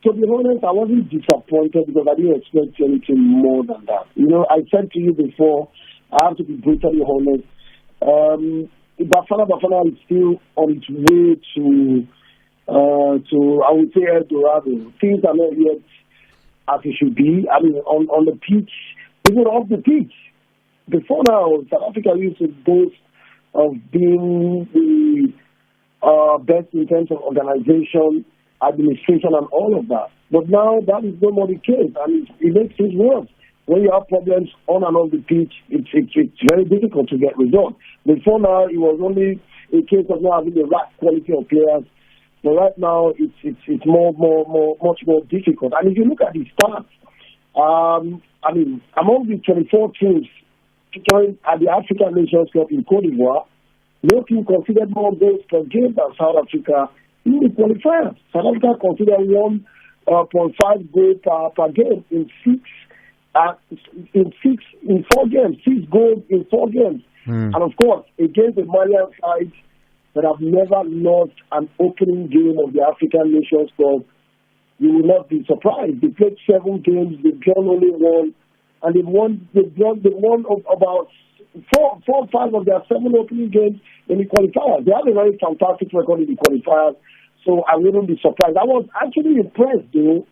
To be honest, I wasn't disappointed because I didn't expect anything more than that. I said to you before, I have to be brutally honest. Bafana is still on its way to I would say, El Dorado. Things are not yet as it should be. I mean, on the pitch, even off the pitch. Before now, South Africa used to boast of being the best in terms of organization, administration, and all of that. But now that is no more the case, and it makes things worse. When you have problems on and off the pitch, it's very difficult to get results. Before now, it was only a case of not having the right quality of players. But right now, it's much more difficult. And if you look at the stats, I mean, among the 24 teams joined at the African Nations Cup in Cote d'Ivoire, no team considered more goals per game than South Africa in the qualifiers. South Africa considered 1.5 goals per game in 4 games, 6 goals in 4 games. And of course, against the Malian side that have never lost an opening game of the African Nations Cup, you will not be surprised. They played 7 games, they've drawn only 1, and they've won about 4 or 5 of their 7 opening games in the qualifiers. They have a very fantastic record in the qualifiers, so I wouldn't be surprised. I was actually impressed, though,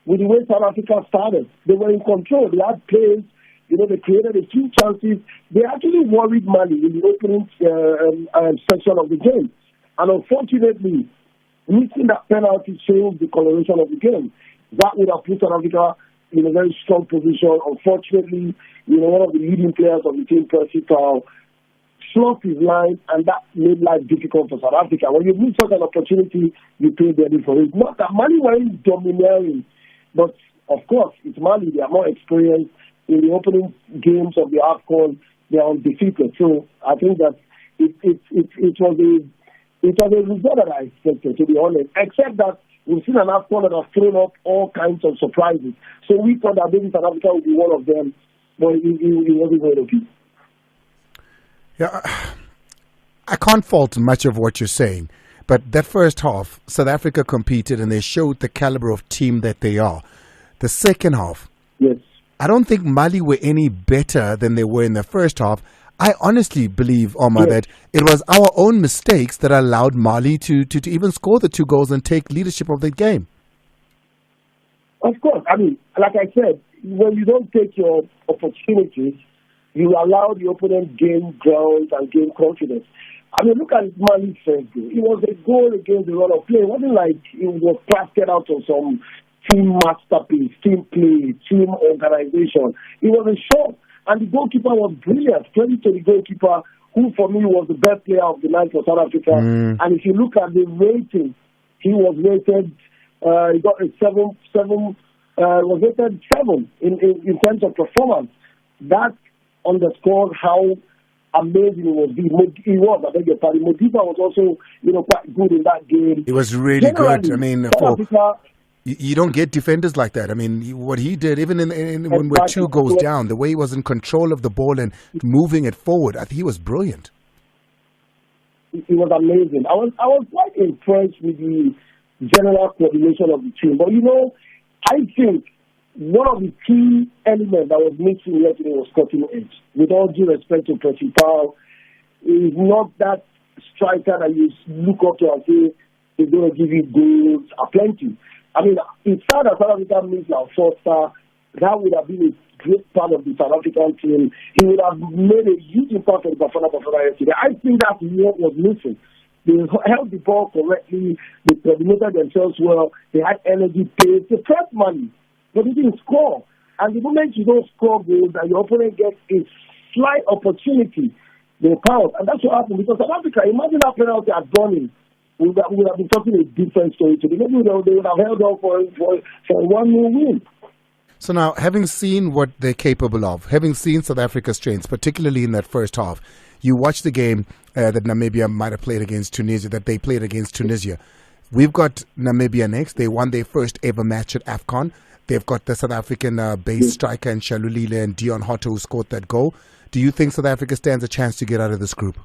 with the way South Africa started. They were in control. They had plays. They created a few chances. They actually worried Mali in the opening section of the game. And unfortunately, missing that penalty changed the coloration of the game. That would have put South Africa in a very strong position. Unfortunately, one of the leading players of the team, Percy Tau, sloughed his line, and that made life difficult for South Africa. When you miss such an opportunity, you pay dearly for it. Not that Mali weren't domineering, but of course, it's Mali. They are more experienced. In the opening games of the AFCON, they are undefeated. So I think that it was a result that I expected, to be honest. Except that we've seen an AFCON that has thrown up all kinds of surprises. So we thought that maybe South Africa would be one of them, but it wasn't going to be. Yeah, I can't fault much of what you're saying, but that first half, South Africa competed and they showed the caliber of team that they are. The second half, yes. I don't think Mali were any better than they were in the first half. I honestly believe, Omar, that it was our own mistakes that allowed Mali to even score the 2 goals and take leadership of the game. Of course. I mean, like I said, when you don't take your opportunities, you allow the opponent gain ground and gain confidence. I mean, look at Mali's first goal. It was a goal against the run of play. It wasn't like it was crafted out of some team masterpiece, team play, team organization. It was a shot, and the goalkeeper was brilliant. Credit to the goalkeeper, who for me was the best player of the night for South Africa. And if you look at the rating, he was rated. He got a 7. Was rated 7 in terms of performance. That underscored how amazing it was. He was. I beg your pardon. Modiba was also, quite good in that game. It was really good. I mean, you don't get defenders like that. I mean, what he did, even when we're 2 goals down, the way he was in control of the ball and moving it forward, I think he was brilliant. He was amazing. I was quite impressed with the general coordination of the team. But I think one of the key elements that was missing yesterday was cutting edge. With all due respect to Percy Tau, he's not that striker that you look up to and say he's going to give you goals aplenty. I mean, it's sad that South Africa missed our 4-star. That would have been a great part of the South African team. He would have made a huge impact on Bafana yesterday. I think that's what was missing. They held the ball correctly. They coordinated themselves well. They had energy, pace. They pressed money, but they didn't score. And the moment you don't score goals and your opponent gets a slight opportunity, they pounce. And that's what happened because South Africa, imagine that penalty had gone in. We would have been talking a different story today. Maybe they would have held on for 1-0 win. So now, having seen what they're capable of, having seen South Africa's strengths, particularly in that first half, you watch the game that Namibia might have played against Tunisia, that they played against Tunisia. We've got Namibia next. They won their first ever match at AFCON. They've got the South African base striker and Shalulile and Dion Hotto who scored that goal. Do you think South Africa stands a chance to get out of this group?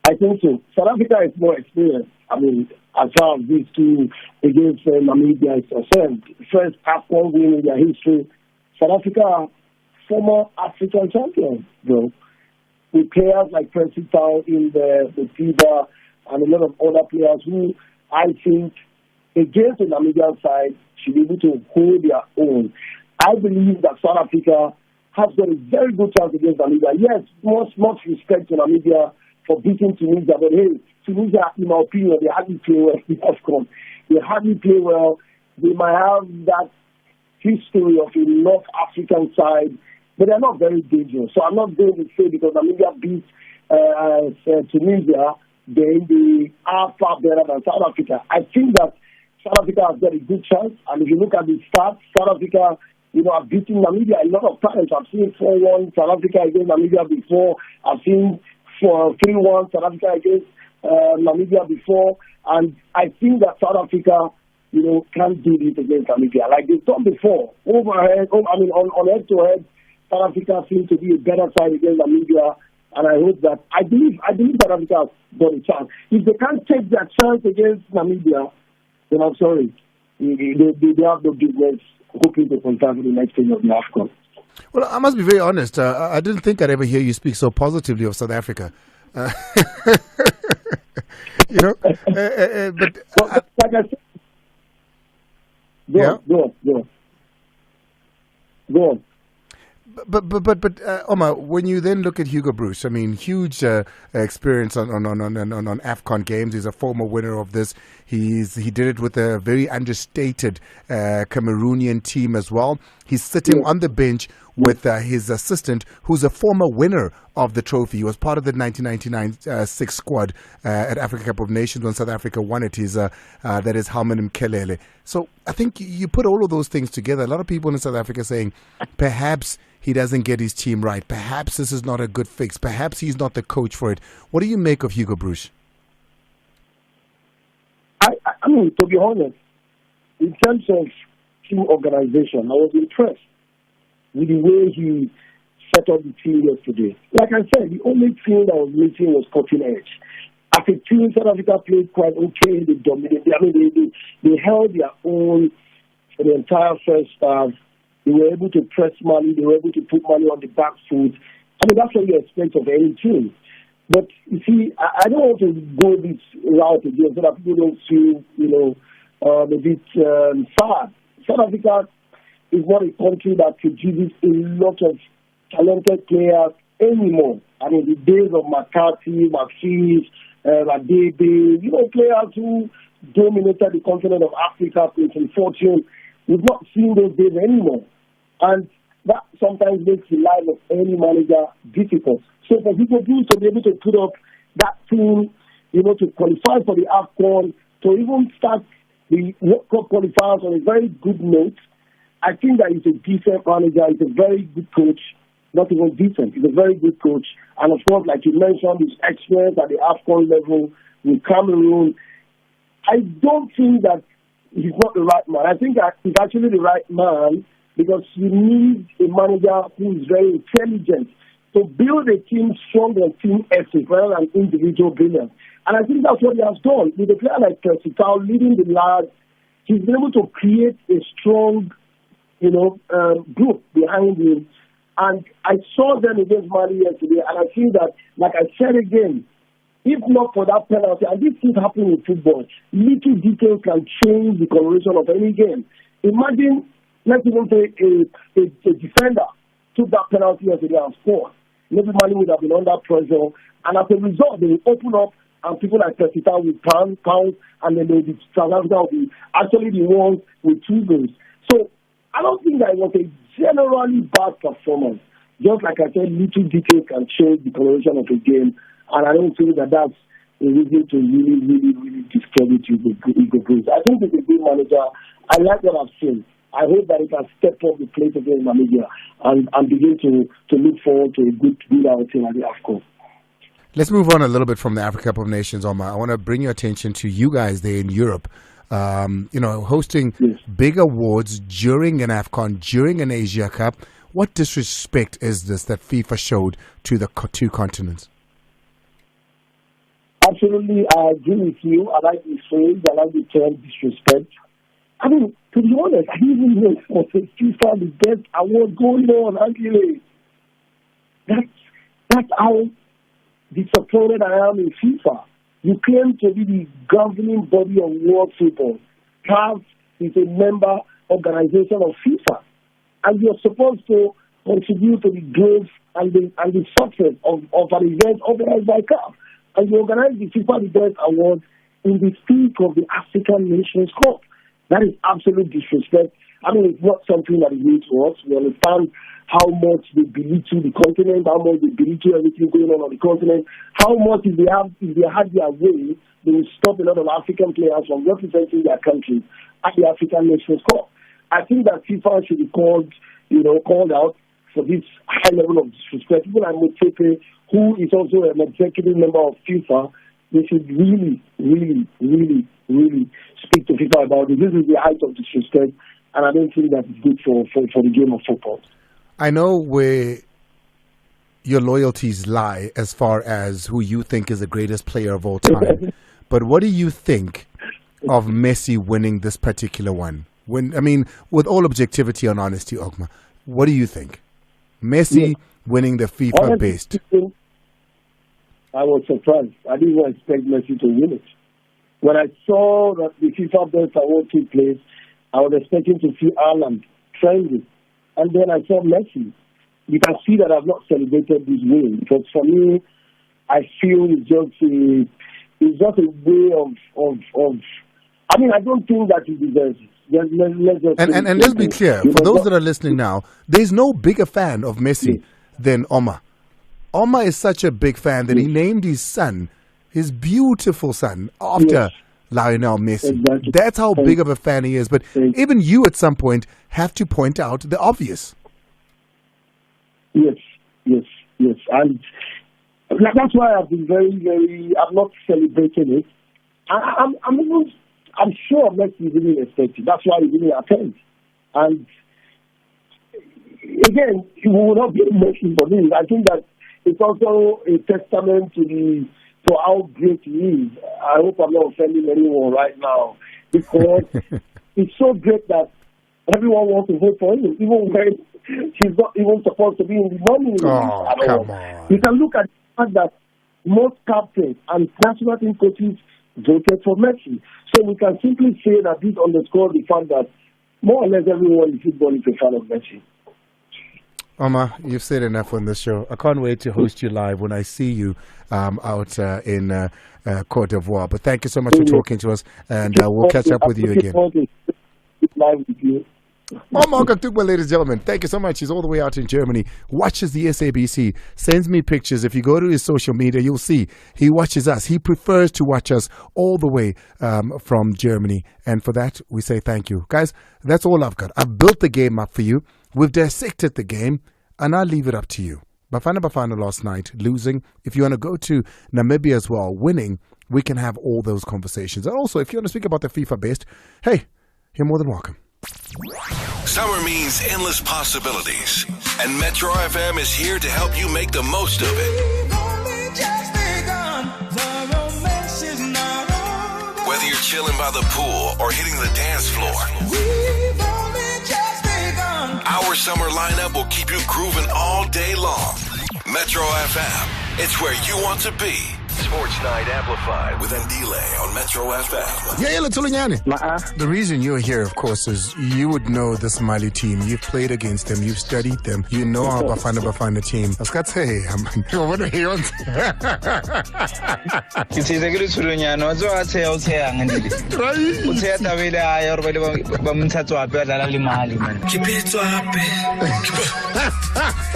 I think so. South Africa is more experienced. I mean, as far as these two against Namibia is concerned, first AFCON win in their history. South Africa are former African champions, bro. With players like Percy Tau in the FIFA and a lot of other players who I think against the Namibian side should be able to hold their own. I believe that South Africa has got a very good chance against Namibia. Yes, much respect to Namibia for beating Tunisia, but hey, Tunisia, in my opinion, they hardly play well. Of course, they hardly play well. They might have that history of a North African side, but they're not very dangerous. So I'm not going to say because Namibia beat Tunisia, then they are far better than South Africa. I think that South Africa has got a good chance, and if you look at the stats, South Africa, have beaten Namibia a lot of times. I've seen 4-1 South Africa against Namibia before. I've seen 3-1 South Africa against Namibia before, and I think that South Africa, can do this against Namibia like they've done before. On head-to-head, South Africa seems to be a better side against Namibia, and I hope that I believe South Africa has got a chance. If they can't take that chance against Namibia, then I'm sorry, they have no business hoping to qualify for the next stage of the AFCON. Well, I must be very honest. I didn't think I'd ever hear you speak so positively of South Africa. But like I said, go on. But Omar, when you then look at Hugo Broos, I mean, huge experience on AFCON games. He's a former winner of this. He did it with a very understated Cameroonian team as well. He's sitting on the bench with his assistant, who's a former winner of the trophy. He was part of the 1999 six squad at Africa Cup of Nations when South Africa won it. That is Halman Mkelele. So I think you put all of those things together. A lot of people in South Africa saying perhaps he doesn't get his team right. Perhaps this is not a good fix. Perhaps he's not the coach for it. What do you make of Hugo Broos? I mean, to be honest, in terms of team organization, I was impressed with the way he set up the team yesterday. Like I said, the only thing that was missing was cutting edge. As a team, South Africa played quite okay. They dominated. I mean, they held their own for the entire first half. They were able to press Mali. They were able to put Mali on the back foot. I mean, that's what you expect of any team. But, you see, I don't want to go this route again so that people don't feel, a bit sad. South Africa is not a country that produces a lot of talented players anymore. I mean, the days of McCarthy, Maxis, Adebe, players who dominated the continent of Africa, Clinton Fortune, we've not seen those days anymore. And that sometimes makes the life of any manager difficult. So for Hugo Broos to be able to put up that team, to qualify for the AFCON, to even start the World Cup qualifiers on a very good note, I think that he's a decent manager. He's a very good coach. Not even decent. He's a very good coach. And of course, like you mentioned, his experience at the AFCON level with Cameroon, I don't think that he's not the right man. I think that he's actually the right man because you need a manager who is very intelligent to build a team strong on team ethic rather than individual brilliance. And I think that's what he has done. With a player like Percy Tau leading the lads, he's been able to create a strong, group behind him. And I saw them against Mali yesterday, and I feel that, like I said again, if not for that penalty, and this thing happening in football, little details can change the coloration of any game. Imagine, let's even say a defender took that penalty yesterday and scored. Maybe Mali would have been under pressure, and as a result, they will open up, and people like Percy Tau will pounce, and then South Africa will be actually the ones with 2 goals. So I don't think that it was a generally bad performance. Just like I said, little details can change the coloration of a game, and I don't think that that's a reason to really discredit Hugo Broos. I think he's a good manager. I like what I've seen. I hope that he can step up the plate against Namibia and begin to look forward to a good outing at the AFCON. Let's move on a little bit from the Africa Cup of Nations, Omar. I want to bring your attention to you guys there in Europe. Hosting big awards during an AFCON, during an Asia Cup. What disrespect is this that FIFA showed to the 2 continents? Absolutely, I agree with you. I like the phrase. I like the term disrespect. I mean, to be honest, I didn't even know it was a FIFA the best award going on, Andile. That's how disappointed I am in FIFA. You claim to be the governing body of world football. CAF is a member organization of FIFA, and you're supposed to contribute to the growth and the success of an event organized by CAF. And you organize the FIFA the Best Award in the peak of the African Nations Cup. That is absolute disrespect. I mean, it's not something that is new to us. We understand how much they belittle the continent, how much they belittle everything going on the continent, how much if they had their way, they will stop a lot of African players from representing their countries at the African Nations Cup. I think that FIFA should be called out for this high level of disrespect. People like Motepe, who is also an executive member of FIFA, they should really, really, really, really speak to FIFA about it. This is the height of disrespect, and I don't think that is good for the game of football. I know where your loyalties lie as far as who you think is the greatest player of all time. But what do you think of Messi winning this particular one? With all objectivity and honesty, Ogma, what do you think? Messi winning the FIFA-based. I was surprised. I didn't even expect Messi to win it. When I saw that the FIFA-based award took place, I was expecting to see Ireland trending. And then I saw Messi. You can see that I've not celebrated this win, because for me, I feel it's just a way of. I mean, I don't think that he deserves it. And let's be clear, for those that are listening now, there's no bigger fan of Messi than Omar. Omar is such a big fan that he named his son, his beautiful son, after Lionel Messi. Exactly. That's how big of a fan he is. But even you at some point have to point out the obvious. Yes. And that's why I've been I'm not celebrating it. I'm sure Messi didn't expect it. That's why he didn't attend. And again, he will not be Messi for this. I think that it's also a testament to how great he is. I hope I'm not offending anyone right now, because it's so great that everyone wants to vote for him, even when he's not even supposed to be in the nominee. Come on. You can look at the fact that most captains and national team coaches voted for Messi. So we can simply say that this underscores the fact that more or less everyone in football is a fan of Messi. Omar, you've said enough on this show. I can't wait to host you live when I see you out in Cote d'Ivoire. But thank you so much for talking to us, and we'll catch up with you again. Live with you. Omar Kaktukwa, ladies and gentlemen, thank you so much. He's all the way out in Germany, watches the SABC, sends me pictures. If you go to his social media, you'll see he watches us. He prefers to watch us all the way from Germany. And for that, we say thank you. Guys, that's all I've got. I've built the game up for you. We've dissected the game, and I'll leave it up to you. Bafana last night, losing. If you want to go to Namibia as well, winning, we can have all those conversations. And also, if you want to speak about the FIFA best, hey, you're more than welcome. Summer means endless possibilities, and Metro FM is here to help you make the most of it. Whether you're chilling by the pool or hitting the dance floor, our summer lineup will keep you grooving all day long. Metro FM, it's where you want to be. Sports Night Amplified with Andile on Metro FM. The reason you're here, of course, is you would know this Mali team. You've played against them. You've studied them. You know our Bafana team. I was going to say, what are you on?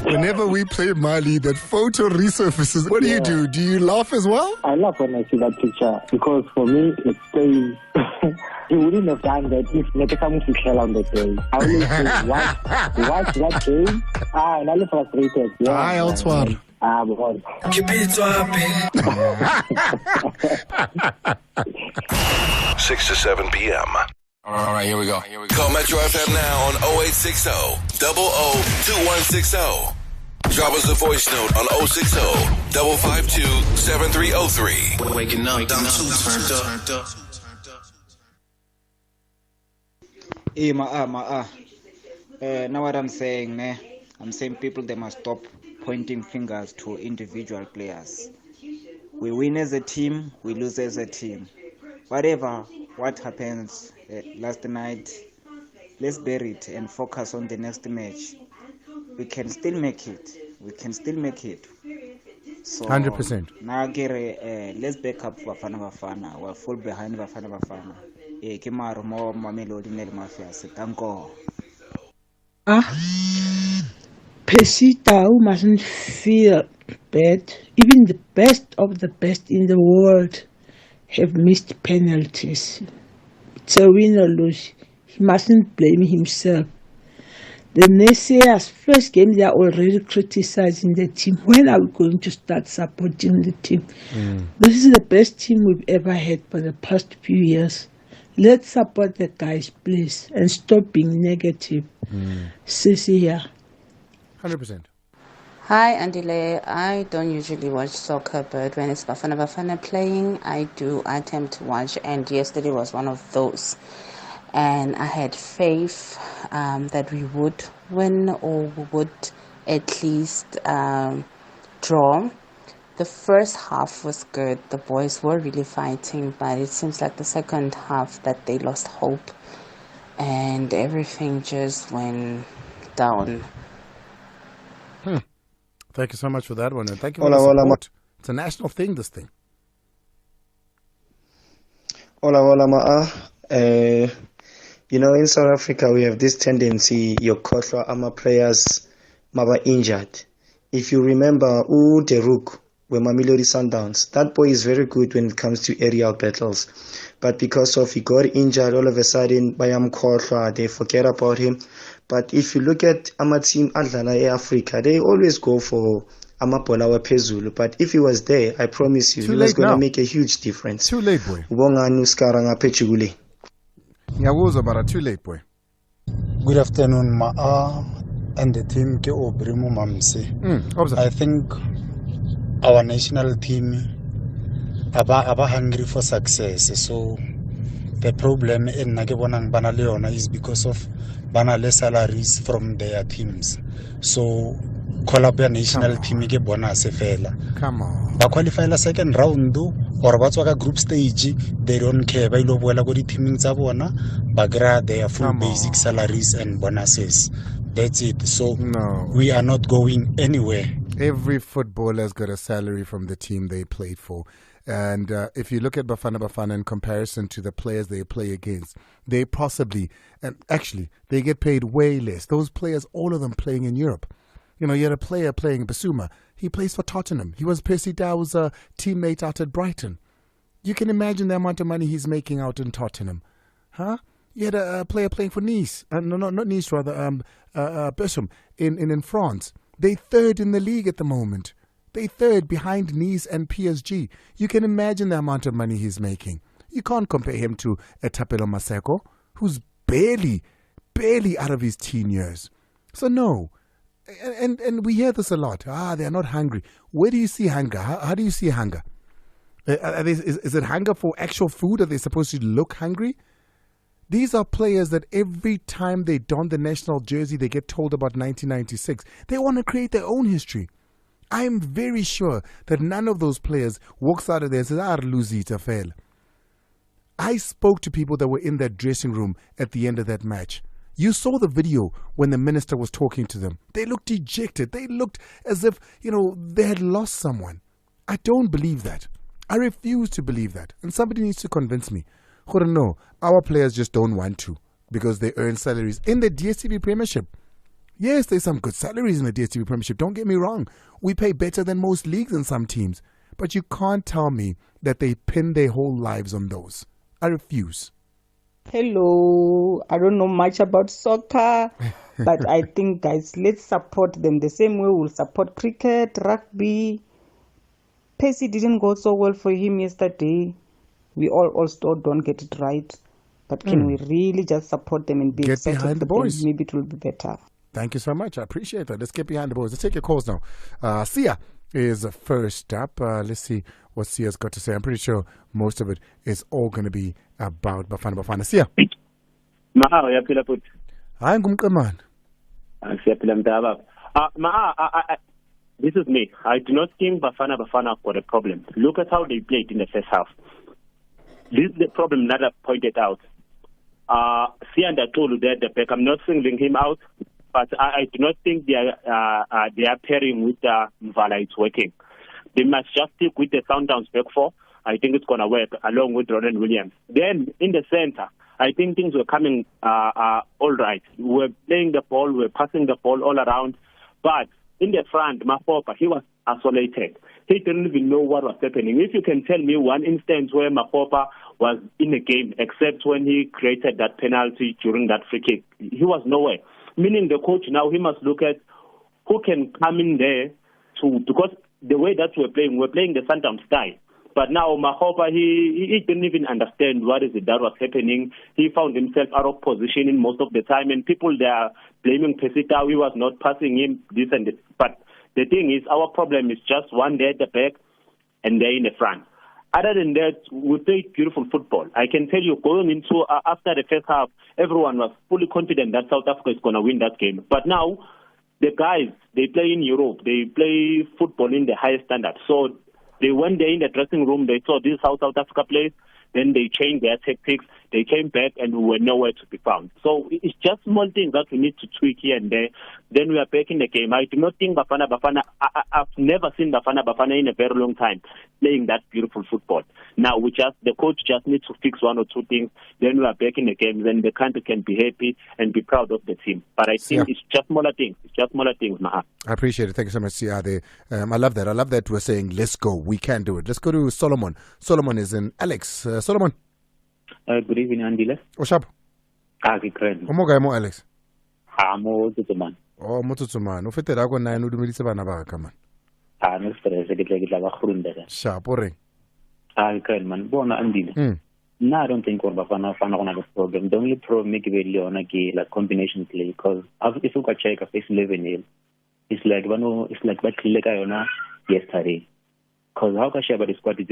Whenever we play Mali, that photo resurfaces. What do? Do you laugh as well? I laugh when I see that picture, because for me it stays. He wouldn't have done that if Nekakamu to hell on that day. I always say, watch that game. And I'm frustrated. I also. Keep it up. 6 to 7 p.m. All right, here we go. Call Metro FM now on 0860 002160. Drop us a voice note on 060 552 7303. Waking up, I'm too turned up. Hey, now what I'm saying, I'm saying people, they must stop pointing fingers to individual players. We win as a team, we lose as a team. Whatever, what happens last night, let's bury it and focus on the next match. We can still make it. So 100%. Now, let's back up Bafana. We're full behind Bafana. Pesita mustn't feel bad. Even the best of the best in the world have missed penalties. It's a win or lose. He mustn't blame himself. The naysayers, first game, they are already criticizing the team. When are we going to start supporting the team? This is the best team we've ever had for the past few years. Let's support the guys, please, and stop being negative. Sissy here. 100%. Hi, Andile. I don't usually watch soccer, but when it's Bafana playing, I do attempt to watch, and yesterday was one of those. And I had faith that we would win or would at least draw. The first half was good. The boys were really fighting, but it seems like the second half that they lost hope and everything just went down. Thank you so much for that one, and thank you for the support. It's a national thing, this thing. You know, in South Africa, we have this tendency, your Kotla Ama players were injured. If you remember, Deruk, when Mamelodi Sundowns, that boy is very good when it comes to aerial battles. But because of he got injured, all of a sudden, Bayam Kotla, they forget about him. But if you look at Ama team Adlala Africa, they always go for Amapola Pezulu. But if he was there, I promise you, he was going to make a huge difference. Too late, boy. Too late, boy. Good afternoon, Ma'a and the team ke Obrimu Mamse. I think our national team are hungry for success. So the problem in Nagebonang Banaleona is because of banale salaries from their teams. So Colabia national team ke bonus fela. Come on. Ba qualify la second round or ba tswa ka group stage, they don't care ba ilo boela go di teaming tsa bona ba gra their full basic salaries and bonuses. That's it. So we are not going anywhere. Every footballer's got a salary from the team they played for. And if you look at Bafana in comparison to the players they play against, they possibly, and actually, they get paid way less. Those players, all of them playing in Europe. You know, you had a player playing Basuma. He plays for Tottenham. He was Percy Dow's teammate out at Brighton. You can imagine the amount of money he's making out in Tottenham. Huh? You had a player playing for Nice. Not Nice, rather. Besum in France. They third in the league at the moment. They third behind Nice and PSG. You can imagine the amount of money he's making. You can't compare him to Etapelo Maseko, who's barely out of his teen years. So no. And we hear this a lot. They're not hungry. Where do you see hunger? How do you see hunger? Is it hunger for actual food? Are they supposed to look hungry? These are players that every time they don the national jersey, they get told about 1996. They want to create their own history. I am very sure that none of those players walks out of there and says, Luzita fell. I spoke to people that were in that dressing room at the end of that match. You saw the video when the minister was talking to them. They looked dejected. They looked as if, they had lost someone. I don't believe that. I refuse to believe that. And somebody needs to convince me. No, our players just don't want to because they earn salaries in the DStv Premiership. Yes, there's some good salaries in the DStv Premiership. Don't get me wrong. We pay better than most leagues in some teams. But you can't tell me that they pin their whole lives on those. I refuse. Hello, I don't know much about soccer, but I think, guys, let's support them the same way we'll support cricket, rugby. Percy didn't go so well for him yesterday. We all also don't get it right. But can we really just support them and be Get excited behind the for them? boys. Maybe it will be better. Thank you so much. I appreciate that. Let's get behind the boards. Let's take your calls now. Sia is first up. Let's see what Sia's got to say. I'm pretty sure most of it is all going to be about Bafana. Sia. Hi, Ngumkaman. This is me. I do not think Bafana got a problem. Look at how they played in the first half. This is the problem that I pointed out. Sia and I told you that the back. I'm not singling him out, but I do not think their pairing with Mvala is working. They must just stick with the Sundowns back four. I think it's going to work along with Roland Williams. Then in the center, I think things were coming all right. We were playing the ball, we were passing the ball all around. But in the front, Mapopa, he was isolated. He didn't even know what was happening. If you can tell me one instance where Mapopa was in the game, except when he created that penalty during that free kick, he was nowhere. Meaning the coach now, he must look at who can come in there because the way that we're playing the Sundowns style. But now Mahopa, he didn't even understand what is it that was happening. He found himself out of position in most of the time, and people they are blaming Pesita. He was not passing him this and this. But the thing is, our problem is just one there at the back and there in the front. Other than that, we played beautiful football. I can tell you, going into after the first half, everyone was fully confident that South Africa is going to win that game. But now, the guys, they play in Europe. They play football in the highest standard. So they went there in the dressing room, they saw this is how South Africa plays, then they changed their tactics, they came back and we were nowhere to be found. So it's just small things that we need to tweak here and there. Then we are back in the game. I do not think Bafana, I've never seen Bafana in a very long time playing that beautiful football. Now the coach just needs to fix one or two things, then we are back in the game, then the country can be happy and be proud of the team. But I think it's just smaller things. Maha. I appreciate it. Thank you so much, Siade. I love that. I love that we're saying, let's go. We can do it. Let's go to Solomon. Solomon is in Alex. Solomon. Good evening, Andile. Oshab. Mo Alex. Mo Tutuman. Oh, mo Tutuman. O fetela go nine o dumedise bana ba ka man. No stress ke tla ba khurunda. Sharp o reng. Good man. Bona Andile. No, I don't think we're Bafana gonna have a problem. The only problem make it Leona ke like combination play because if you check a face 11 years, it's like what yona yesterday. Because how can she have the squad is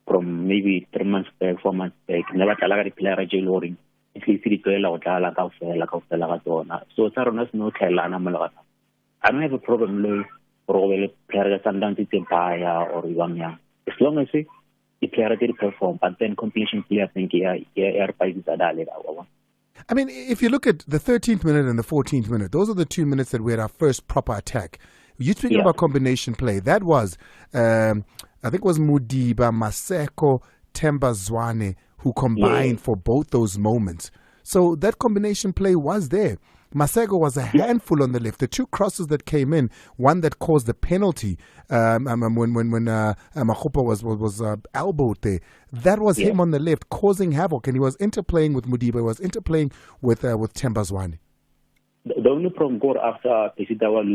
from maybe 3 months back, 4 months back, never tell the player jail if you see the player out so Saronas no Kalana. I don't have a problem with player Sundowns or Ivania. As long as the player did perform, but then completion player think I mean, if you look at the 13th minute and the 14th minute, those are the 2 minutes that we had our first proper attack. You speaking about combination play. That was, I think it was Mudiba, Maseko, Themba Zwane who combined for both those moments. So that combination play was there. Maseko was a handful on the left. The two crosses that came in, one that caused the penalty when Mahopa was elbowed there, that was him on the left causing havoc, and he was interplaying with Mudiba, he was interplaying with Themba Zwane. The only problem got after Pesita was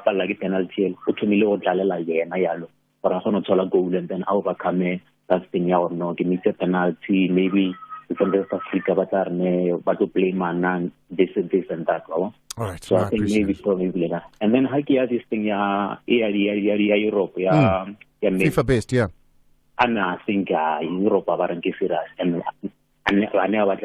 like penalty, uthumile odlalela yena yalo. But I want to goal and then overcome that thing or no, give me a penalty, maybe from West Africa, but to play man this and that. All right. So I think maybe that. And then Haki has this thing Europe, FIFA based, yeah. And I think Europe are and I never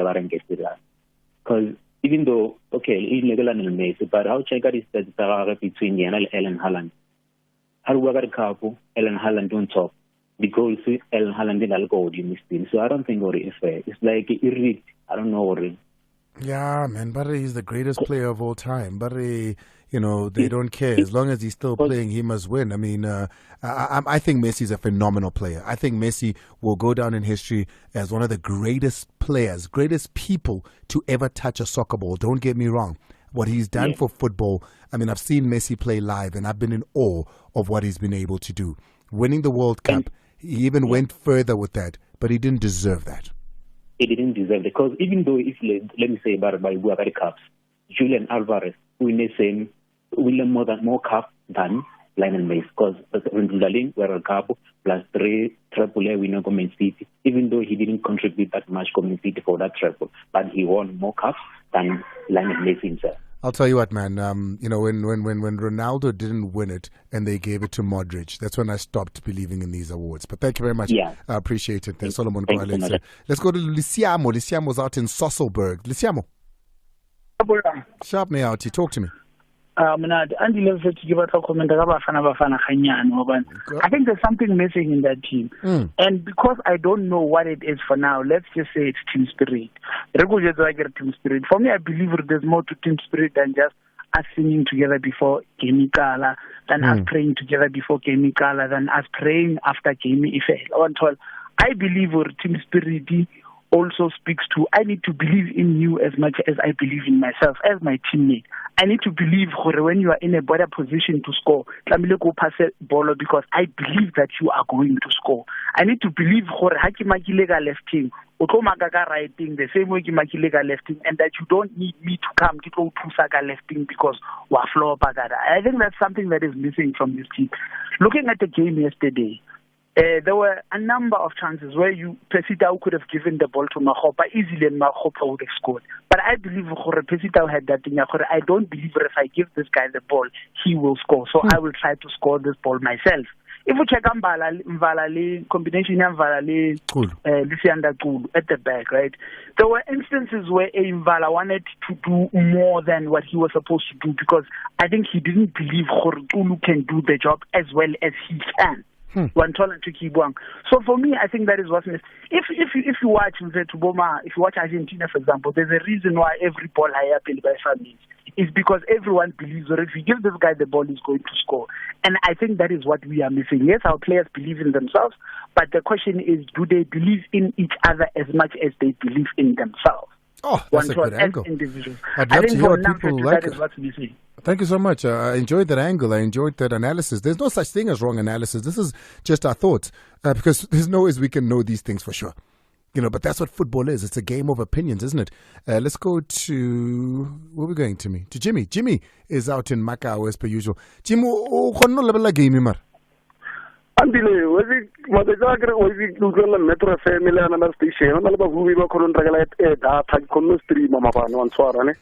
because even though, okay, illegal and Messi, but how check is that between Ellen Haaland. How we got a couple, Ellen Haaland on top. Because Ellen Haaland didn't go with him. So I don't think it's fair. It's like I don't know. Yeah, man, Barre is the greatest player of all time. Barre, they don't care. As long as he's still playing, he must win. I mean, I think Messi is a phenomenal player. I think Messi will go down in history as one of the greatest players, greatest people to ever touch a soccer ball. Don't get me wrong. What he's done for football, I mean, I've seen Messi play live, and I've been in awe of what he's been able to do. Winning the World Cup, he even went further with that, but he didn't deserve that. He didn't deserve it because even though, if let me say about Buhari Cups, Julian Alvarez win more cups than Lionel Messi because Ndulaling were a cup plus 3 triple A winner Man City. Even though he didn't contribute that much Man City for that triple, but he won more cups than Lionel Messi himself. I'll tell you what, man. You know, when Ronaldo didn't win it and they gave it to Modric, that's when I stopped believing in these awards. But thank you very much. Yeah. I appreciate it. There's Solomon Thank you so Kwale. much. Let's go to Lisiamo. Lisiamo's out in Sosselberg. Lisiamo. Sharp me out. You talk to me. Andile Ncube to give a comment about Bafana. I think there's something missing in that team. And because I don't know what it is for now, let's just say it's team spirit. Team spirit. For me, I believe there's more to team spirit than just us singing together before game Kala, than us praying together before game Kala, than us praying after game Ife. I believe team spirit also speaks to, I need to believe in you as much as I believe in myself as my teammate. I need to believe when you are in a better position to score, go pass a ball because I believe that you are going to score. I need to believe left team, right thing, the same way left team, and that you don't need me to come to go to Saka left team because I think that's something that is missing from this team. Looking at the game yesterday, there were a number of chances where Pesitao could have given the ball to Mahopa easily and Mahopa would have scored. But I believe Pesitao had that thing. I don't believe if I give this guy the ball, he will score. So I will try to score this ball myself. If we check Mvala combination Ncube at the back, right? There were instances where Mvala wanted to do more than what he was supposed to do because I think he didn't believe Tulu can do the job as well as he can. So for me, I think that is what's missing. If you watch Argentina, for example, there's a reason why every ball higher by families is because everyone believes that if you give this guy the ball, he's going to score. And I think that is what we are missing. Yes, our players believe in themselves, but the question is, do they believe in each other as much as they believe in themselves? Oh, that's a good angle. I'd love to hear what people like. That is what's missing. Thank you so much. I enjoyed that angle. I enjoyed that analysis. There's no such thing as wrong analysis. This is just our thoughts because there's no ways we can know these things for sure. You know, but that's what football is. It's a game of opinions, isn't it? Let's go to, where are we going to me? To Jimmy. Jimmy is out in Macau as per usual. Jimmy, game, Mar. Andile, was Metro Family and station, and about who we were calling regulate that I couldn't stream Mamavano and Swarane.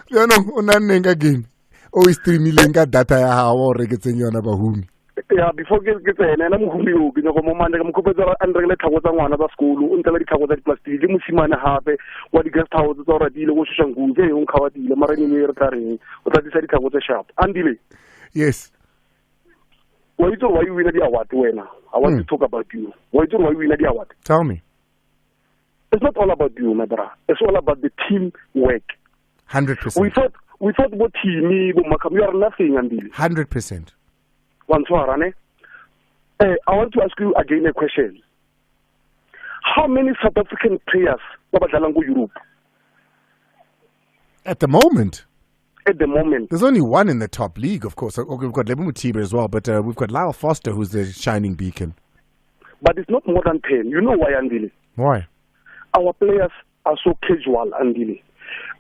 You know, Unanga game. Oh, streaming data, how gets in your Nabahumi. Yeah, before get and I'm who you know, I'm Cooper and regulate was one of the school until it was plastic, Musimana Habe, what the guest house is already Ocean Guve, Unkawadi, the Marine carrying, what I decided was a shop. Andile. Yes. Why do you win the award, Wena? I want to talk about you. Why do you win the award? Tell me. It's not all about you, my brother. It's all about the team work. 100%. We thought what team, you are nothing, Andile. 100%. I want to ask you again a question. How many South African players go Europe? At the moment? At the moment. There's only one in the top league, of course. Okay, we've got Lebo Mutiba as well, but we've got Lyle Foster, who's the shining beacon. But it's not more than 10. You know why, Andile? Why? Our players are so casual, Andile.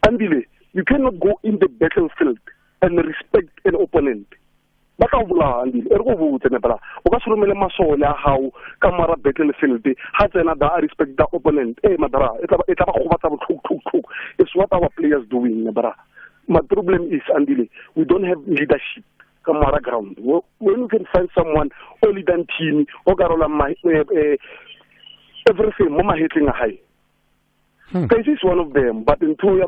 Andile, you cannot go in the battlefield and respect an opponent. But I respect the opponent. It's what our players doing. My problem is, Andile, we don't have leadership. Kamara ground. When you can find someone only than team, everything, Mama hitting a high. This is one of them, but in two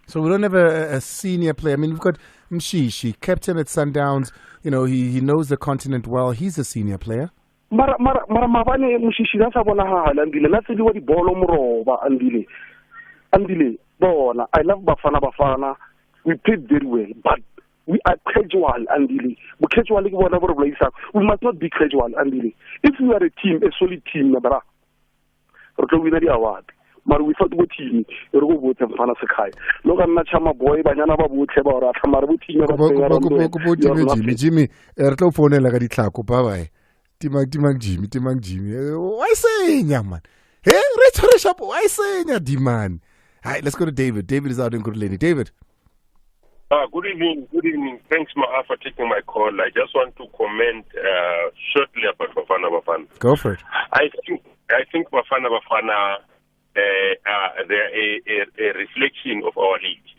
So we don't have a senior player. I mean, we've got Mshishi, captain at Sundowns. You know, he knows the continent well. He's a senior player. Andile, I love Bafana. We played very well, but we are casual, Andile. We must not be casual, Andile. If we are a team, a solid team, we win the award. But we thought what team, you go vote and Fana Sakai. Look at Nachama boy, Banana Babu Teba, Tamaruti, Jimmy, Ertofone Lagaditako, Bye. Timang Jimmy. Why say, Yaman? Hey, Rich Shop, why say, Diman? All right, let's go to David. David is out in Kurleni. David. Good evening. Good evening. Thanks, Ma'a, for taking my call. I just want to comment shortly about Bafana. Go for it. I think Bafana, they're a reflection of our league.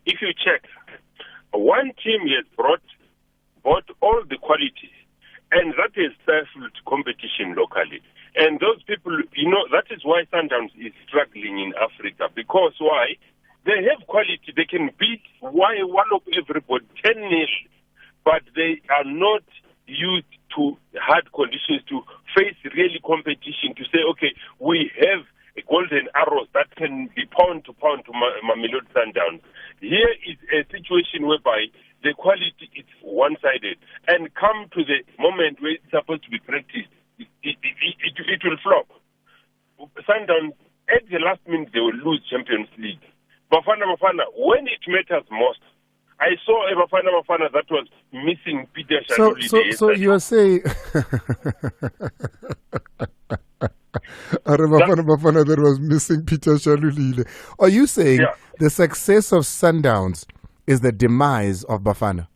If you check, one team has brought all the quality, and that is stifled competition locally. And those people, that is why Sundowns is struggling in Africa. Because why? They have quality. They can beat one of everybody 10-0, but they are not used to hard conditions to face really competition, to say, okay, we have a golden arrows that can be pound to Mamelodi Sundowns. Here is a situation whereby the quality is one-sided, and come to the moment where it's supposed to be practiced, it will flop. Sundowns, at the last minute, they will lose Champions League. Bafana, when it matters most, I saw a Bafana that was missing Peter Shaluli. So you are saying Bafana that was missing Peter Shaluli. Are you saying the success of Sundowns is the demise of Bafana?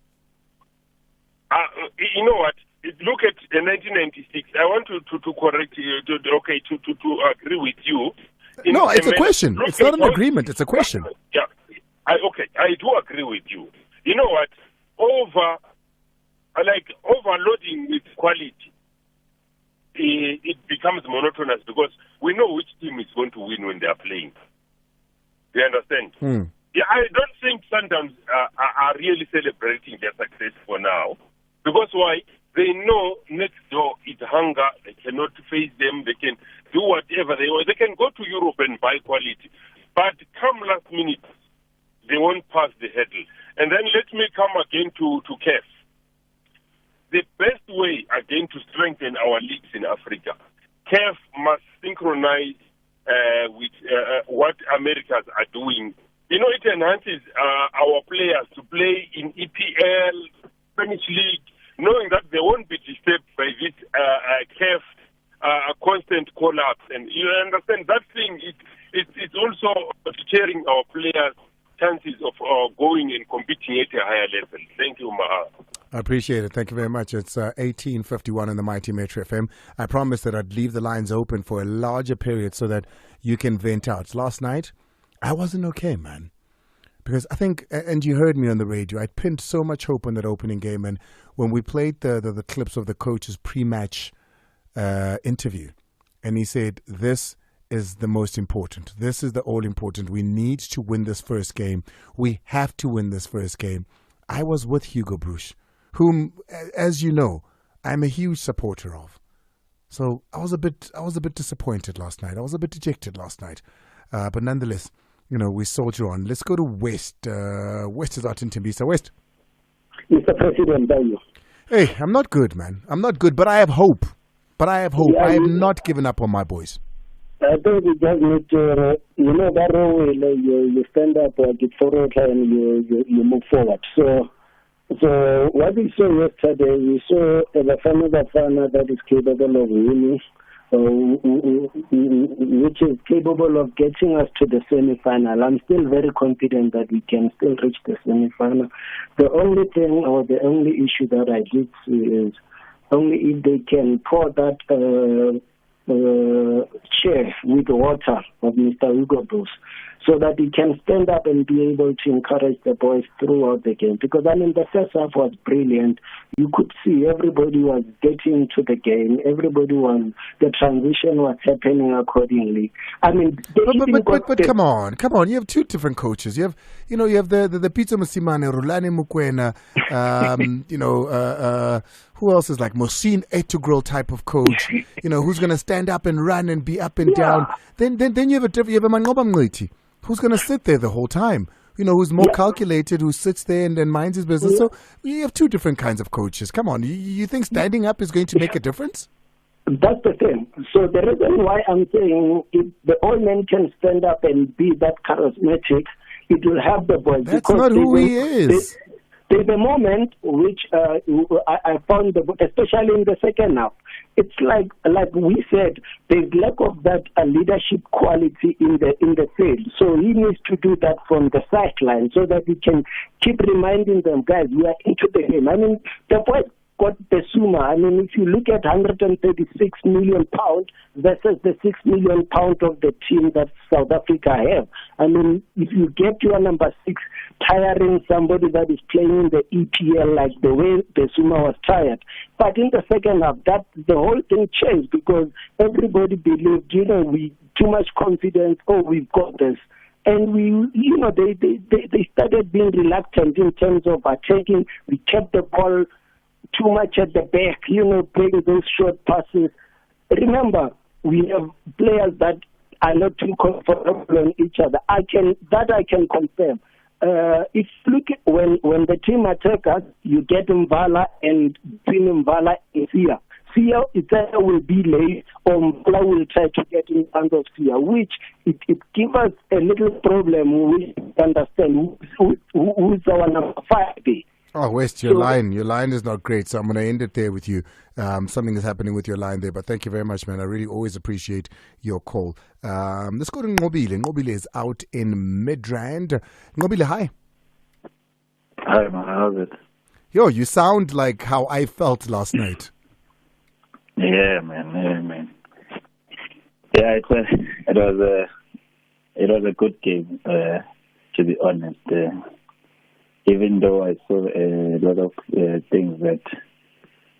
You know what? Look at 1996. I want to correct you. To agree with you. No, it's a question. It's not an agreement. It's a question. Yeah. I do agree with you. You know what? Overloading with quality, it becomes monotonous because we know which team is going to win when they are playing. Do you understand? Yeah, I don't think Sundowns are really celebrating their success for now. Because why? They know next door is hunger. They cannot face them. They can do whatever they want. They can go to Europe and buy quality. But come last minute, they won't pass the hurdle. And then let me come again to CAF. The best way again to strengthen our leagues in Africa, CAF must synchronize with what Americans are doing. It enhances our players to play in EPL, Spanish League, knowing that they won't be disturbed by this CAF constant collapse. And you understand that thing, it's also deterring our players' chances of going and competing at a higher level. Thank you, Maha. I appreciate it. Thank you very much. It's 18:51 in the Mighty Metro FM. I promised that I'd leave the lines open for a larger period so that you can vent out. Last night, I wasn't okay, man. Because I think, and you heard me on the radio, I pinned so much hope on that opening game. And when we played the clips of the coach's pre-match interview, and he said, this is the most important. This is the all-important. We need to win this first game. We have to win this first game. I was with Hugo Broos, whom, as you know, I'm a huge supporter of. So I was a bit disappointed last night. I was a bit dejected last night. But nonetheless, we soldier on. Let's go to West. West is out in Tembisa. West. Mr. President, how are you? Hey, I'm not good, man. I'm not good, but I have hope. Yeah, I have not given up on my boys. I think we just need to, that way you stand up or get forward and you move forward. So what we saw yesterday, we saw a Bafana that is capable of winning, which is capable of getting us to the semi-final. I'm still very confident that we can still reach the semi-final. The only thing or the only issue that I did see is only if they can pour that chair with water of Mr. Hugo Broos, so that he can stand up and be able to encourage the boys throughout the game. Because, the first half was brilliant. You could see everybody was getting to the game. The transition was happening accordingly. But come on. You have two different coaches. You have the Pizza Masimane, Rulani Mukwena, who else is like Mohsin Etugral type of coach, who's going to stand up and run and be up and down. Then you have a Mangoba Mngiti, who's going to sit there the whole time, who's more calculated, who sits there and minds his business. So you have two different kinds of coaches. Come on, you think standing up is going to make a difference? That's the thing. So the reason why I'm saying if the old man can stand up and be that charismatic, it will help the boys. That's not who he is. there's a moment which I found, especially in the second half, it's like we said, there's lack of that leadership quality in the field. So he needs to do that from the sideline so that he can keep reminding them, guys, we are into the game. I mean, the boys got the Suma. I mean, if you look at 136 million pounds versus the 6 million pounds of the team that South Africa have. I mean, if you get your number 6 tiring somebody that is playing in the EPL like the way the Suma was tired. But in the second half, the whole thing changed because everybody believed, we too much confidence, we've got this. And they started being reluctant in terms of attacking. We kept the ball too much at the back, playing those short passes. Remember, we have players that are not too comfortable on each other. I can confirm. If you look at when the team attack us, you get Mbala and between Mbala and Sia. Sia either will be late or Mbala will try to get in front of Sia, which it gives us a little problem. We understand who's our number 5 there. Oh, West, your line is not great, so I'm going to end it there with you. Something is happening with your line there, but thank you very much, man. I really always appreciate your call. Let's go to Ngobile. Ngobile is out in Midrand. Ngobile, hi. Hi, man. How's it? Yo, you sound like how I felt last night. Yeah, man. Yeah, it was a good game, to be honest. Even though I saw a lot of things that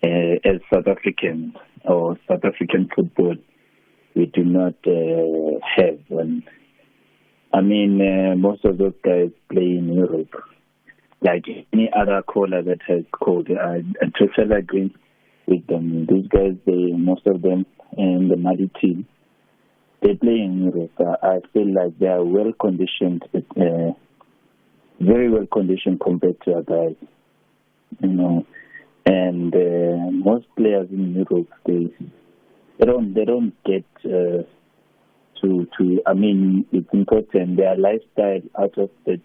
as South Africans or South African football, we do not have. Most of those guys play in Europe. Like any other caller that has called, I totally agree with them. These guys, most of them in the Mali team, they play in Europe. I feel like they are well conditioned. Very well conditioned compared to our guys, and most players in Europe they don't get to. It's important their lifestyle out of the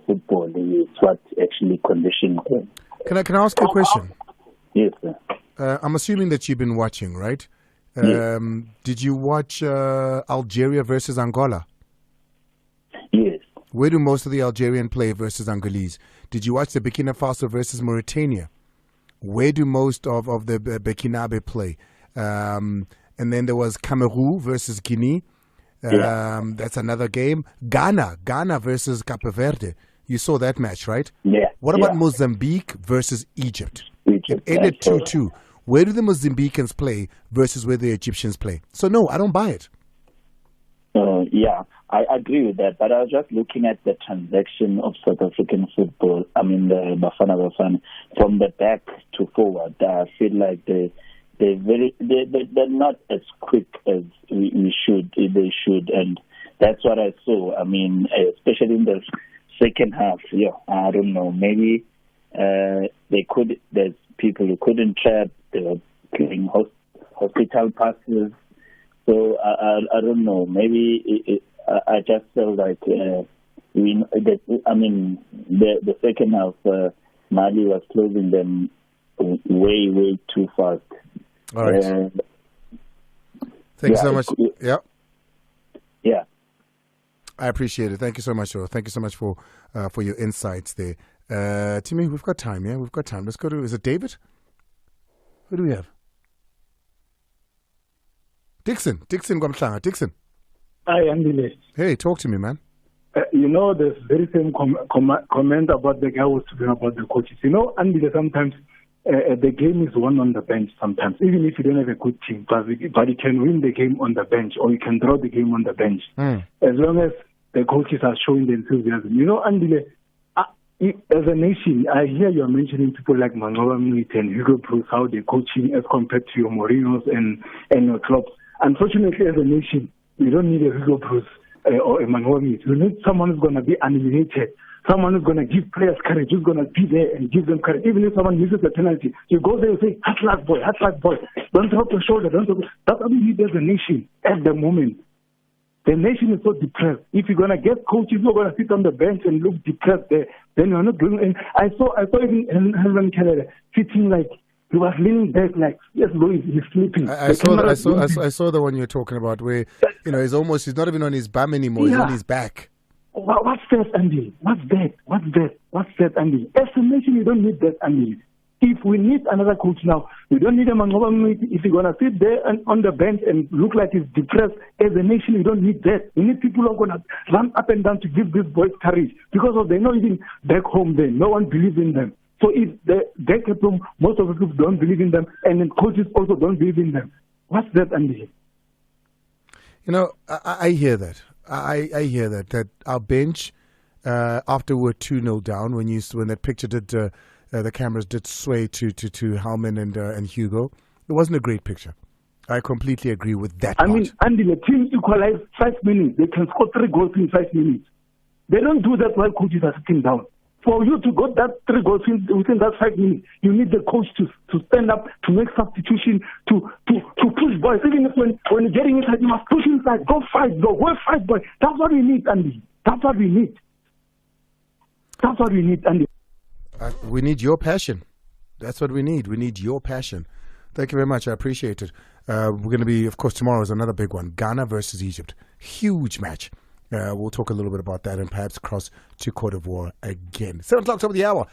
football is what actually conditions them. Can I ask you a question? Yes, sir. I'm assuming that you've been watching, right? Yes. Did you watch Algeria versus Angola? Yes. Where do most of the Algerian play versus Angolese? Did you watch the Burkina Faso versus Mauritania? Where do most of the Burkinabe play? And then there was Cameroon versus Guinea. That's another game. Ghana versus Cape Verde. You saw that match, right? Yeah. What about Mozambique versus Egypt? It ended 2-2. Where do the Mozambicans play versus where the Egyptians play? So no, I don't buy it. Yeah, I agree with that. But I was just looking at the transaction of South African football. The Bafana from the back to forward. I feel like they're not as quick as we should. They should, and that's what I saw. Especially in the second half. Yeah, I don't know. Maybe they could. There's people who couldn't trap. They were playing hospital passes. So I don't know. Maybe I just felt like the second half Mali was closing them way too fast. All right. Thank you so much. Yeah. I appreciate it. Thank you so much, Joe. Thank you so much for your insights there. Timmy, we've got time. Yeah, we've got time. Let's go to. Is it David? Who do we have? Dixon Gwamhlanga. Dixon. Hi, Andile. Hey, talk to me, man. There's very same comment about the guy who was talking about the coaches. Andile, sometimes the game is won on the bench sometimes, even if you don't have a good team, but you can win the game on the bench or you can draw the game on the bench. As long as the coaches are showing the enthusiasm. Andile, as a nation, I hear you are mentioning people like Mangoba Mniti and Hugo Broos, how they're coaching as compared to your Mourinho's and your clubs. Unfortunately, as a nation, we don't need a Hugo Broos or a Mangoba Mniti. We need someone who's going to be animated, someone who's going to give players courage, who's going to be there and give them courage. Even if someone misses the penalty, you go there and say, hard luck, boy. Don't drop your shoulder. That's what we need as a nation at the moment. The nation is so depressed. If you're going to get coaches who are going to sit on the bench and look depressed, the then you're not doing it. I saw even Helen Keller sitting like he was leaning back, like yes, bro, he's sleeping. I saw the one you're talking about where he's not even on his bum anymore. He's on his back. What's that, Andy? What's that, Andy? As a nation, you don't need that, Andy. If we need another coach now, we don't need a Mangoba. If you're going to sit there on the bench and look like he's depressed, as a nation, we don't need that. We need people who are going to run up and down to give these boys courage because they're not even back home there. No one believes in them. So if they're back at home, most of the people don't believe in them, and then coaches also don't believe in them. What's that, Andy? I hear that. I hear that our bench, after we're 2-0 down, when that picture did... the cameras did sway to Hellman and Hugo. It wasn't a great picture. I completely agree with that part. I mean, Andy, the team equalized 5 minutes. They can score 3 goals in 5 minutes. They don't do that while coaches are sitting down. For you to get that 3 goals within that 5 minutes, you need the coach to stand up, to make substitution, to push boys. Even if when you're getting inside, you must push inside. Go fight, bro. Go fight, boy. That's what we need, Andy. That's what we need. That's what we need, Andy. We need your passion. That's what we need. We need your passion. Thank you very much. I appreciate it. We're going to be, of course, tomorrow is another big one. Ghana versus Egypt. Huge match. We'll talk a little bit about that and perhaps cross to Cote d'Ivoire again. 7 o'clock, top of the hour.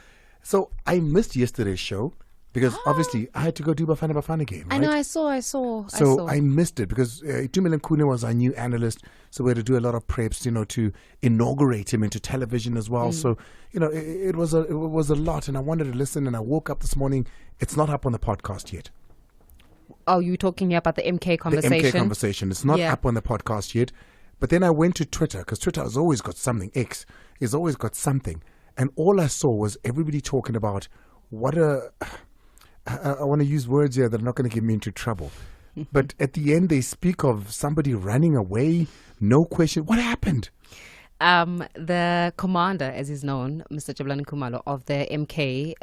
So I missed yesterday's show because obviously I had to go do Bafana game. Right? I know, I saw. So I missed it because Andile Ncube was our new analyst. So we had to do a lot of preps, to inaugurate him into television as well. So, it was a lot. And I wanted to listen. And I woke up this morning. It's not up on the podcast yet. Oh, you were talking about the MK conversation? The MK conversation. It's not up on the podcast yet. But then I went to Twitter because Twitter has always got something. X has always got something. And all I saw was everybody talking about I want to use words here that are not going to get me into trouble. But at the end, they speak of somebody running away, no question. What happened? The commander, as is known, Mr. Jabulani Khumalo of the MK,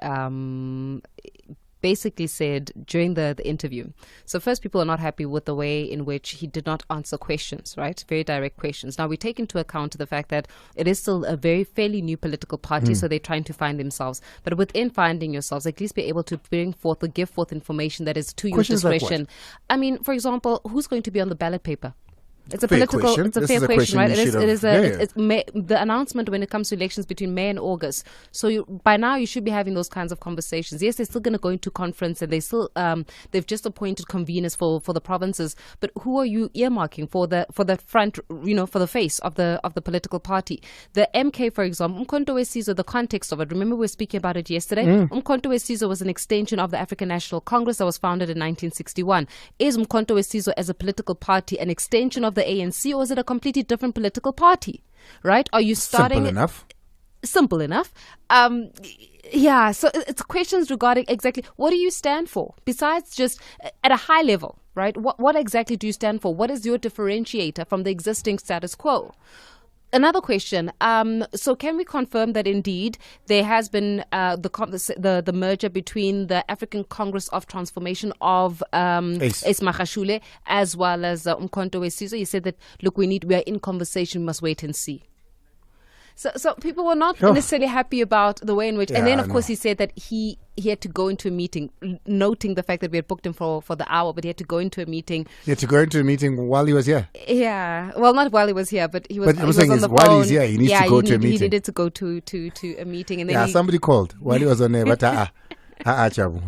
basically said during the interview. So first, people are not happy with the way in which he did not answer questions, right? Very direct questions. Now, we take into account the fact that it is still a fairly new political party, so they're trying to find themselves. But within finding yourselves, at least be able to bring forth or give forth information that is to your discretion. Like I mean, for example, who's going to be on the ballot paper? It's a fair political. Question. It's a this fair is question, right? It's the announcement when it comes to elections between May and August. So by now you should be having those kinds of conversations. Yes, they're still going to go into conference, and they've just appointed conveners for the provinces. But who are you earmarking for the front? For the face of the political party. The MK, for example, Umkhonto we Sizwe. The context of it. Remember, we were speaking about it yesterday. Umkhonto we Sizwe was an extension of the African National Congress that was founded in 1961. Is Umkhonto we Sizwe as a political party an extension of the ANC, or is it a completely different political party? Right? Are you starting? Simple enough. Yeah. So it's questions regarding exactly what do you stand for, besides just at a high level, right? What exactly do you stand for? What is your differentiator from the existing status quo? Another question. So can we confirm that indeed there has been the merger between the African Congress of Transformation of Ace Magashule as well as Umkhonto we Sizwe? You said that, look, we are in conversation, we must wait and see. So people were not necessarily happy about the way in which, and then of course he said that he had to go into a meeting, noting the fact that we had booked him for the hour, but he had to go into a meeting. He had to go into a meeting while he was here. Yeah, well, not while he was here, but he was. But I'm saying on the while phone. he's here, he needs to go to a meeting. He needed to go to a meeting, and then somebody called while he was on there. But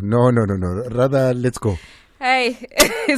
no, rather let's go. Hey,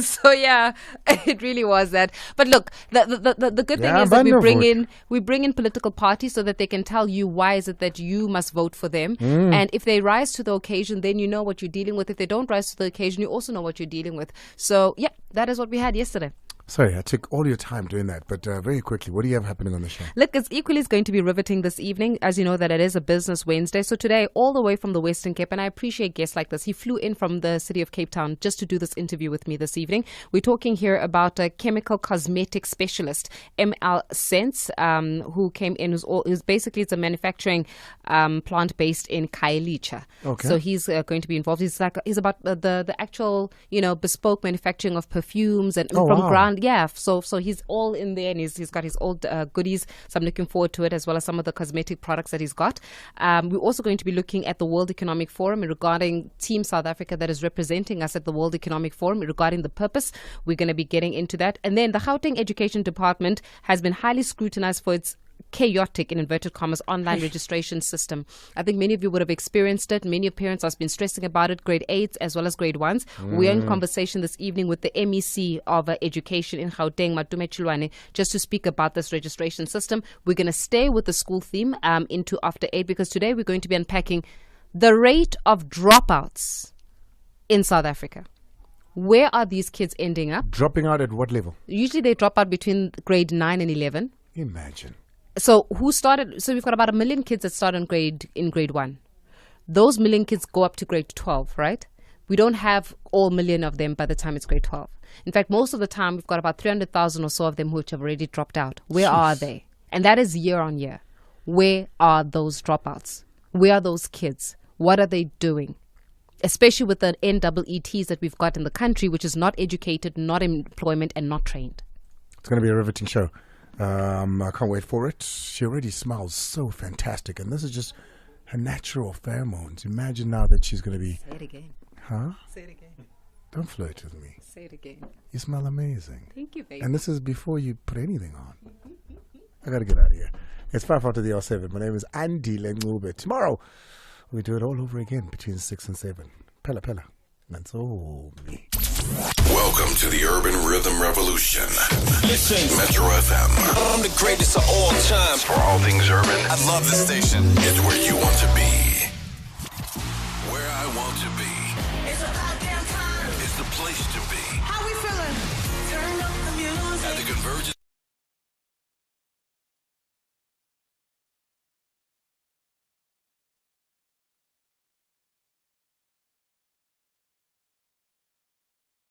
so yeah, it really was that. But look, the good thing is that we bring in political parties so that they can tell you why is it that you must vote for them. And if they rise to the occasion, then you know what you're dealing with. If they don't rise to the occasion, you also know what you're dealing with. So yeah, that is what we had yesterday. Sorry, I took all your time doing that, but very quickly, what do you have happening on the show? Look, it's equally going to be riveting this evening. As you know, that it is a business Wednesday. So today, all the way from the Western Cape, and I appreciate guests like this. He flew in from the city of Cape Town just to do this interview with me this evening. We're talking here about a chemical cosmetic specialist, ML Sense, who came in. It's a manufacturing plant based in Khayelitsha. Okay. So he's going to be involved. He's about the actual, bespoke manufacturing of perfumes and from ground. yeah, so he's all in there, and he's got his old goodies. So I'm looking forward to it, as well as some of the cosmetic products that he's got. We're also going to be looking at the World Economic Forum regarding Team South Africa that is representing us at the World Economic Forum regarding the purpose. We're going to be getting into that. And then the Gauteng Education Department has been highly scrutinized for its chaotic, in inverted commas, online registration system. I think many of you would have experienced it. Many parents have been stressing about it, grade 8s as well as grade 1s. We are in conversation this evening with the MEC of Education in Gauteng, Matume Chilwane, just to speak about this registration system. We're going to stay with the school theme into After 8, because today we're going to be unpacking the rate of dropouts in South Africa. Where are these kids ending up? Dropping out at what level? Usually they drop out between grade 9 and 11. Imagine. So we've got about 1 million kids that start in grade 1. Those million kids go up to grade 12, right? We don't have all million of them by the time it's grade 12. In fact, most of the time we've got about 300,000 or so of them which have already dropped out. Where are they? And that is year on year. Where are those dropouts? Where are those kids? What are they doing? Especially with the NEETs that we've got in the country, which is not educated, not in employment, and not trained. It's going to be a riveting show. I can't wait for it. She already smells so fantastic, and this is just her natural pheromones. Imagine now that she's going to be... Say it again. Huh? Say it again. Don't flirt with me. Say it again. You smell amazing. Thank you, baby. And this is before you put anything on. I got to get out of here. It's 5 after the R7. My name is Andile Ncube. Tomorrow, we do it all over again between 6 and 7. Pella. That's all me. Welcome to the Urban Rhythm Revolution. Listen, Metro FM. I'm the greatest of all time. For all things urban, I love this station. it's where you want to be. Where I want to be. It's about damn time. It's the place to be. How we feeling? Turn up the music. At the convergence.